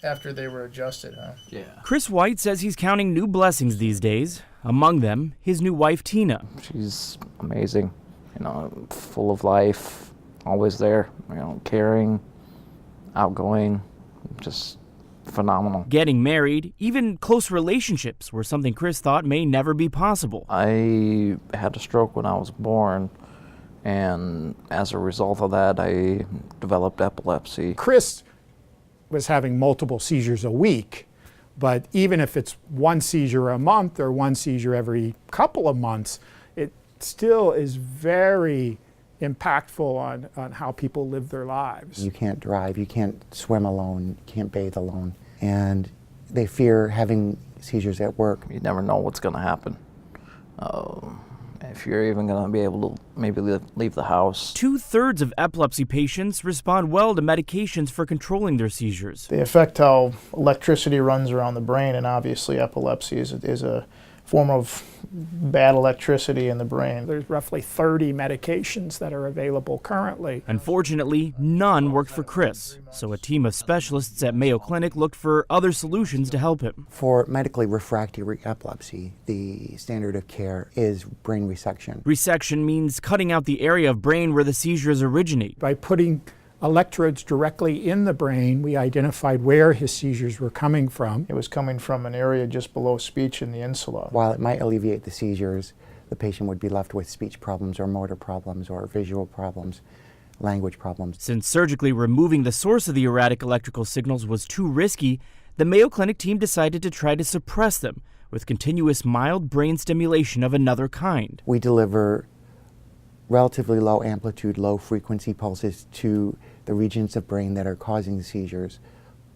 after they were adjusted, huh? Yeah. Chris White says he's counting new blessings these days. Among them, his new wife, Tina. She's amazing, full of life, always there, caring, outgoing, just phenomenal. Getting married, even close relationships, were something Chris thought may never be possible. I had a stroke when I was born, and as a result of that, I developed epilepsy. Chris was having multiple seizures a week, but even if it's one seizure a month or one seizure every couple of months, it still is very impactful on how people live their lives. You can't drive, you can't swim alone, you can't bathe alone, and they fear having seizures at work. You never know what's going to happen. If you're even going to be able to maybe leave the house. 2/3 of epilepsy patients respond well to medications for controlling their seizures. They affect how electricity runs around the brain, and obviously epilepsy is a form of bad electricity in the brain. There's roughly 30 medications that are available currently. Unfortunately, none worked for Chris, so a team of specialists at Mayo Clinic looked for other solutions to help him. For medically refractory epilepsy, the standard of care is brain resection. Resection means cutting out the area of brain where the seizures originate. By putting electrodes directly in the brain, we identified where his seizures were coming from. It was coming from an area just below speech in the insula. While it might alleviate the seizures, the patient would be left with speech problems or motor problems or visual problems, language problems. Since surgically removing the source of the erratic electrical signals was too risky, the Mayo Clinic team decided to try to suppress them with continuous mild brain stimulation of another kind. We deliver relatively low amplitude, low frequency pulses to the regions of brain that are causing the seizures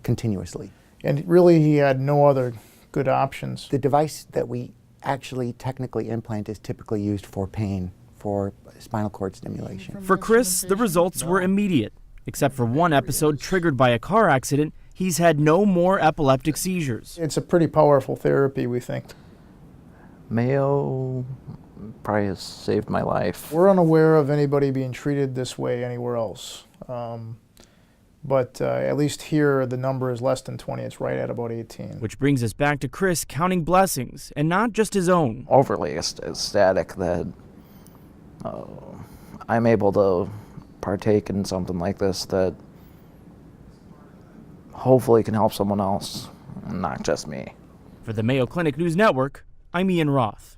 continuously. And really he had no other good options. The device that we actually technically implant is typically used for pain, for spinal cord stimulation. For Chris, the results were immediate. Except for one episode triggered by a car accident, he's had no more epileptic seizures. It's a pretty powerful therapy, we think. Mayo probably has saved my life. We're unaware of anybody being treated this way anywhere else. But at least here the number is less than 20. It's right at about 18. Which brings us back to Chris counting blessings, and not just his own. Overly ecstatic that I'm able to partake in something like this that hopefully can help someone else, not just me. For the Mayo Clinic News Network, I'm Ian Roth.